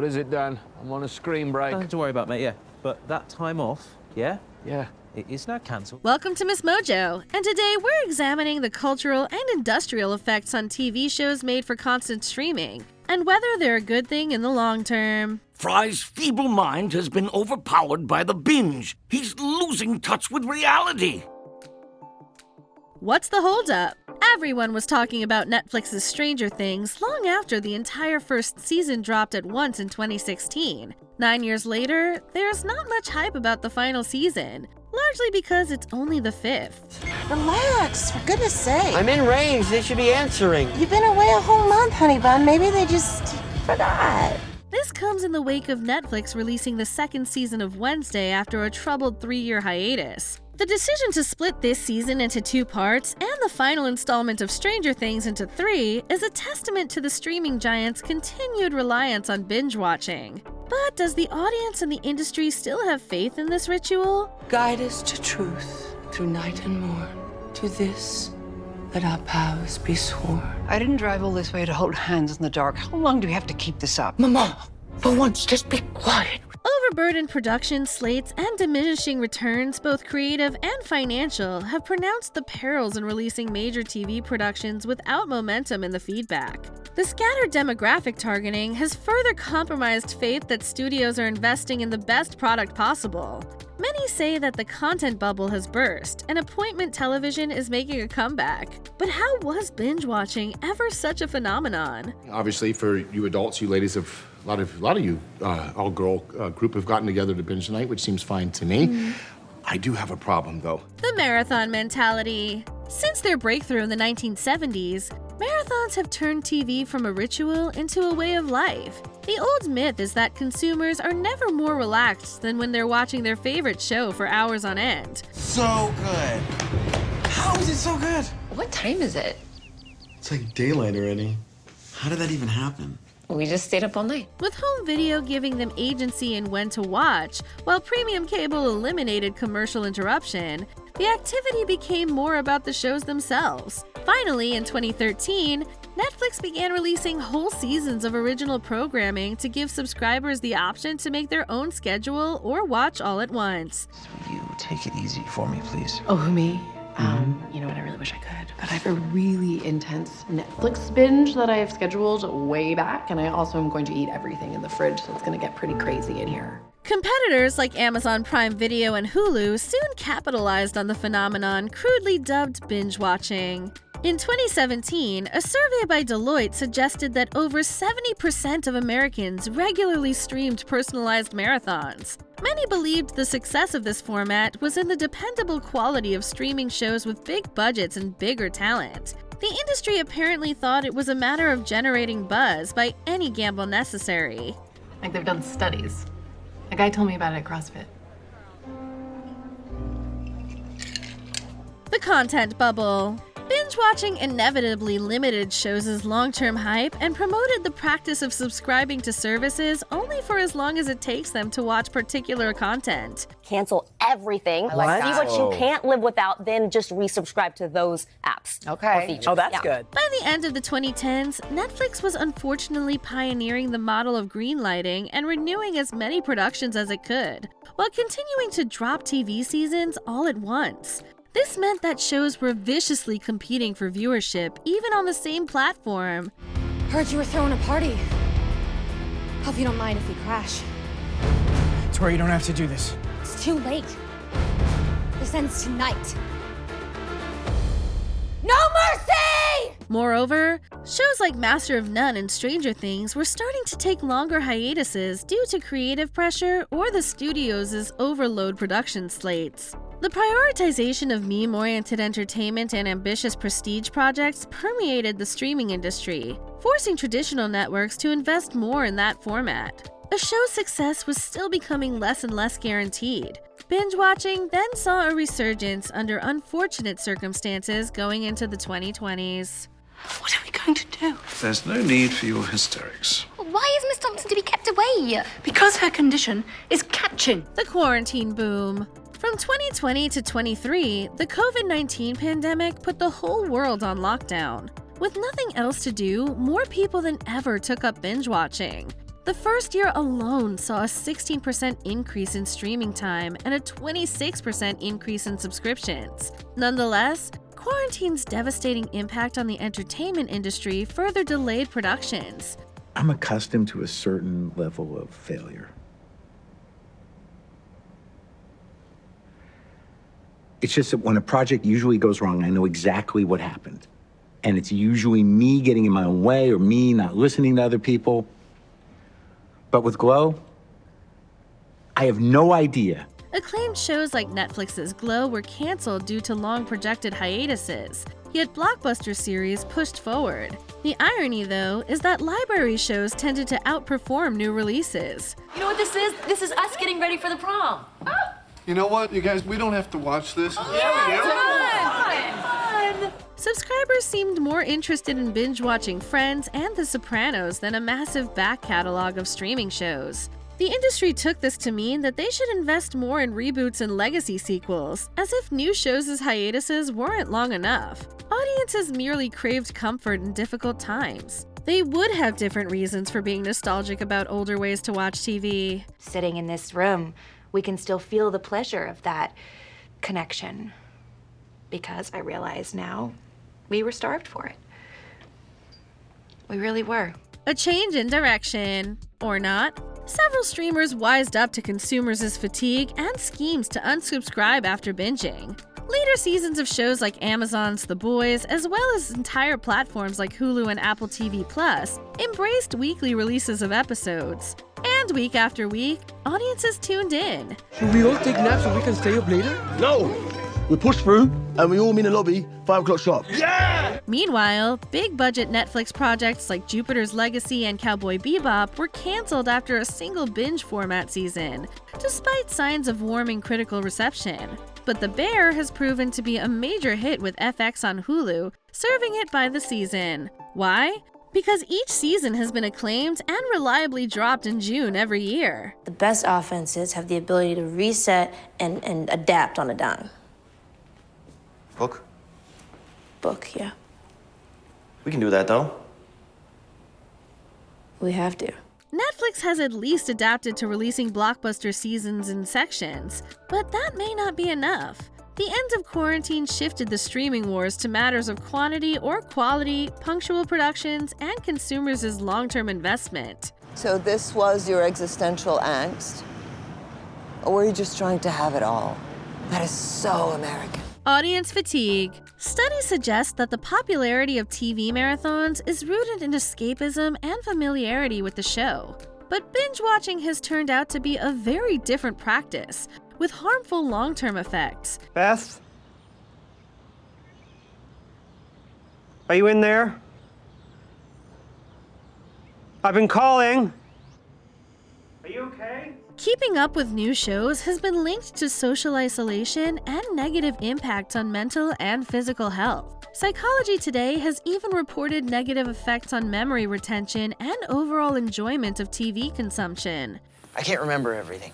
What is it, Dan? I'm on a screen break. Nothing to worry about, mate, yeah. But that time off, yeah? Yeah. It is now cancelled. Welcome to MsMojo, and today we're examining the cultural and industrial effects on TV shows made for constant streaming, and whether they're a good thing in the long term. Fry's feeble mind has been overpowered by the binge. He's losing touch with reality. What's the holdup? Everyone was talking about Netflix's Stranger Things long after the entire first season dropped at once in 2016. 9 years later, there's not much hype about the final season, largely because it's only the 5th. Relax, for goodness sake. I'm in range. They should be answering. You've been away a whole month, honey bun. Maybe they just forgot. This comes in the wake of Netflix releasing the second season of Wednesday after a troubled 3-year hiatus. The decision to split this season into 2 parts and the final installment of Stranger Things into 3 is a testament to the streaming giant's continued reliance on binge-watching. But does the audience and the industry still have faith in this ritual? Guide us to truth through night and morn. To this, let our vows be sworn. I didn't drive all this way to hold hands in the dark. How long do we have to keep this up? Mama, for once, just be quiet. Overburdened production slates and diminishing returns, both creative and financial, have pronounced the perils in releasing major TV productions without momentum in the feedback. The scattered demographic targeting has further compromised faith that studios are investing in the best product possible. Many say that the content bubble has burst, and appointment television is making a comeback. But how was binge-watching ever such a phenomenon? Obviously, for you adults, you ladies have a lot of you, all-girl group have gotten together to binge tonight, which seems fine to me. I do have a problem, though. The marathon mentality. Since their breakthrough in the 1970s, marathons have turned TV from a ritual into a way of life. The old myth is that consumers are never more relaxed than when they're watching their favorite show for hours on end. So good. How is it so good? What time is it? It's like daylight already. How did that even happen? We just stayed up all night. With home video giving them agency in when to watch, while premium cable eliminated commercial interruption, the activity became more about the shows themselves. Finally, in 2013, Netflix began releasing whole seasons of original programming to give subscribers the option to make their own schedule or watch all at once. Will you take it easy for me, please? Oh, who, me? You know what, I really wish I could, but I have a really intense Netflix binge that I have scheduled way back, and I also am going to eat everything in the fridge, so it's gonna get pretty crazy in here. Competitors like Amazon Prime Video and Hulu soon capitalized on the phenomenon crudely dubbed binge-watching. In 2017, a survey by Deloitte suggested that over 70% of Americans regularly streamed personalized marathons. Many believed the success of this format was in the dependable quality of streaming shows with big budgets and bigger talent. The industry apparently thought it was a matter of generating buzz by any gamble necessary. Like, they've done studies. A guy told me about it at CrossFit. The content bubble. Binge-watching inevitably limited shows' long-term hype and promoted the practice of subscribing to services only for as long as it takes them to watch particular content. Cancel everything. See what you can't live without, then just resubscribe to those apps. Okay. Oh, that's good. By the end of the 2010s, Netflix was unfortunately pioneering the model of greenlighting and renewing as many productions as it could, while continuing to drop TV seasons all at once. This meant that shows were viciously competing for viewership, even on the same platform. Heard you were throwing a party. Hope you don't mind if we crash. Tori, you don't have to do this. It's too late. This ends tonight. No mercy! Moreover, shows like Master of None and Stranger Things were starting to take longer hiatuses due to creative pressure or the studios' overload production slates. The prioritization of meme-oriented entertainment and ambitious prestige projects permeated the streaming industry, forcing traditional networks to invest more in that format. A show's success was still becoming less and less guaranteed. Binge-watching then saw a resurgence under unfortunate circumstances going into the 2020s. What are we going to do? There's no need for your hysterics. Why is Miss Thompson to be kept away? Because her condition is catching. The quarantine boom. From 2020 to 23, the COVID-19 pandemic put the whole world on lockdown. With nothing else to do, more people than ever took up binge-watching. The first year alone saw a 16% increase in streaming time and a 26% increase in subscriptions. Nonetheless, quarantine's devastating impact on the entertainment industry further delayed productions. I'm accustomed to a certain level of failure. It's just that when a project usually goes wrong, I know exactly what happened. And it's usually me getting in my own way or me not listening to other people. But with Glow, I have no idea. Acclaimed shows like Netflix's Glow were canceled due to long projected hiatuses, yet blockbuster series pushed forward. The irony, though, is that library shows tended to outperform new releases. You know what this is? This is us getting ready for the prom. You know what, you guys, we don't have to watch this. Subscribers seemed more interested in binge-watching Friends and The Sopranos than a massive back catalog of streaming shows. The industry took this to mean that they should invest more in reboots and legacy sequels, as if new shows' hiatuses weren't long enough. Audiences merely craved comfort in difficult times. They would have different reasons for being nostalgic about older ways to watch TV. Sitting in this room, we can still feel the pleasure of that connection. Because I realize now, we were starved for it. We really were. A change in direction. Or not. Several streamers wised up to consumers' fatigue and schemes to unsubscribe after binging. Later seasons of shows like Amazon's The Boys, as well as entire platforms like Hulu and Apple TV+, embraced weekly releases of episodes. And week after week, audiences tuned in. Should we all take naps so we can stay up later? No! We push through and we all meet in the lobby, 5 o'clock sharp. Yeah! Meanwhile, big-budget Netflix projects like Jupiter's Legacy and Cowboy Bebop were canceled after a single binge format season, despite signs of warming critical reception. But The Bear has proven to be a major hit with FX on Hulu, serving it by the season. Why? Because each season has been acclaimed and reliably dropped in June every year. The best offenses have the ability to reset and adapt on a dime. Book? Book, yeah. We can do that, though. We have to. Netflix has at least adapted to releasing blockbuster seasons in sections, but that may not be enough. The end of quarantine shifted the streaming wars to matters of quantity or quality, punctual productions, and consumers' long-term investment. So this was your existential angst? Or were you just trying to have it all? That is so American. Audience fatigue. Studies suggest that the popularity of TV marathons is rooted in escapism and familiarity with the show. But binge-watching has turned out to be a very different practice, with harmful long-term effects. Beth? Are you in there? I've been calling. Are you okay? Keeping up with new shows has been linked to social isolation and negative impacts on mental and physical health. Psychology Today has even reported negative effects on memory retention and overall enjoyment of TV consumption. I can't remember everything.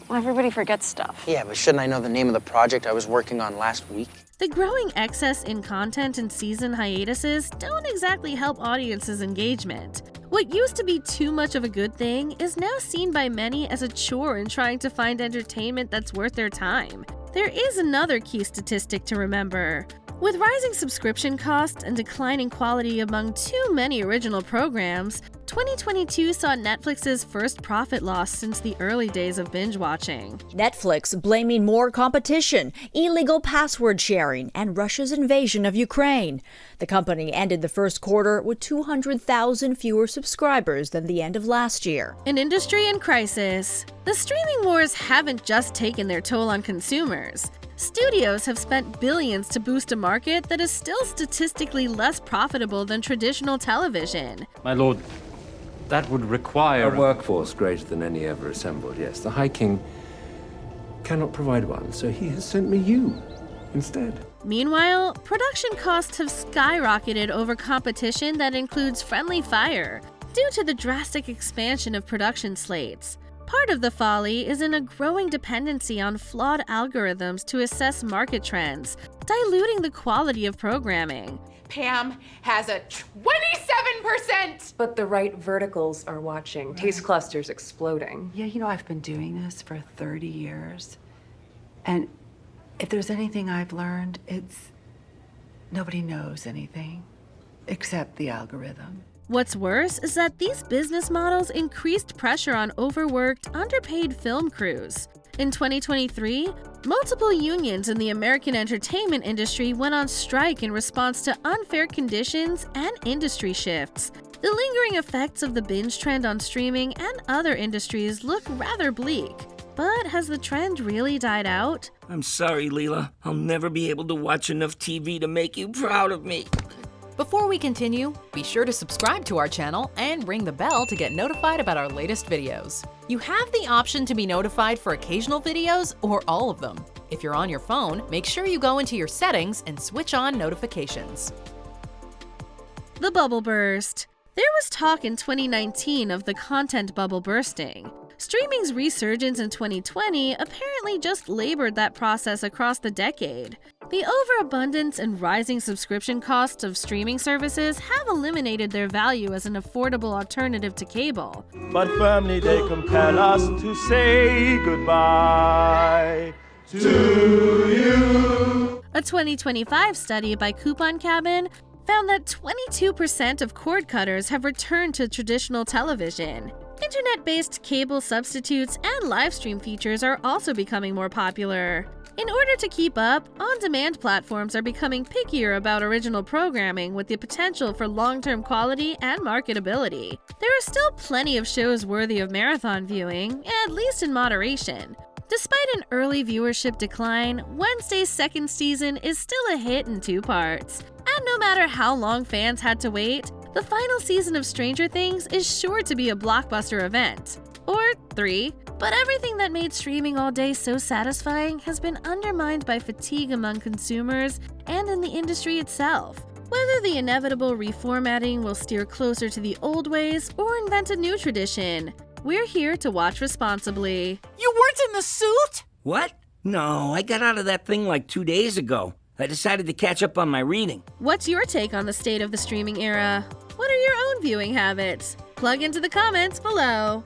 Well, everybody forgets stuff. Yeah, but shouldn't I know the name of the project I was working on last week? The growing excess in content and season hiatuses don't exactly help audiences' engagement. What used to be too much of a good thing is now seen by many as a chore in trying to find entertainment that's worth their time. There is another key statistic to remember. With rising subscription costs and declining quality among too many original programs, 2022 saw Netflix's first profit loss since the early days of binge-watching. Netflix blaming more competition, illegal password sharing, and Russia's invasion of Ukraine. The company ended the first quarter with 200,000 fewer subscribers than the end of last year. An industry in crisis. The streaming wars haven't just taken their toll on consumers. Studios have spent billions to boost a market that is still statistically less profitable than traditional television. My lord, that would require a workforce greater than any ever assembled, yes. The High King cannot provide one, so he has sent me you instead. Meanwhile, production costs have skyrocketed over competition that includes friendly fire, due to the drastic expansion of production slates. Part of the folly is in a growing dependency on flawed algorithms to assess market trends, diluting the quality of programming. Pam has a 27%! But the right verticals are watching. Taste clusters exploding. Yeah, you know, I've been doing this for 30 years. And if there's anything I've learned, it's nobody knows anything except the algorithm. What's worse is that these business models increased pressure on overworked, underpaid film crews. In 2023, multiple unions in the American entertainment industry went on strike in response to unfair conditions and industry shifts. The lingering effects of the binge trend on streaming and other industries look rather bleak. But has the trend really died out? I'm sorry, Leela. I'll never be able to watch enough TV to make you proud of me. Before we continue, be sure to subscribe to our channel and ring the bell to get notified about our latest videos. You have the option to be notified for occasional videos or all of them. If you're on your phone, make sure you go into your settings and switch on notifications. The bubble burst. There was talk in 2019 of the content bubble bursting. Streaming's resurgence in 2020 apparently just labored that process across the decade. The overabundance and rising subscription costs of streaming services have eliminated their value as an affordable alternative to cable. But firmly they compel us to say goodbye to you. A 2025 study by Coupon Cabin found that 22% of cord cutters have returned to traditional television. Internet-based cable substitutes and live stream features are also becoming more popular. In order to keep up, on-demand platforms are becoming pickier about original programming with the potential for long-term quality and marketability. There are still plenty of shows worthy of marathon viewing, at least in moderation. Despite an early viewership decline, Wednesday's second season is still a hit in 2 parts. And no matter how long fans had to wait, the final season of Stranger Things is sure to be a blockbuster event. Or 3. But everything that made streaming all day so satisfying has been undermined by fatigue among consumers and in the industry itself. Whether the inevitable reformatting will steer closer to the old ways or invent a new tradition, we're here to watch responsibly. You weren't in the suit? What? No, I got out of that thing like 2 days ago. I decided to catch up on my reading. What's your take on the state of the streaming era? What are your own viewing habits? Plug into the comments below.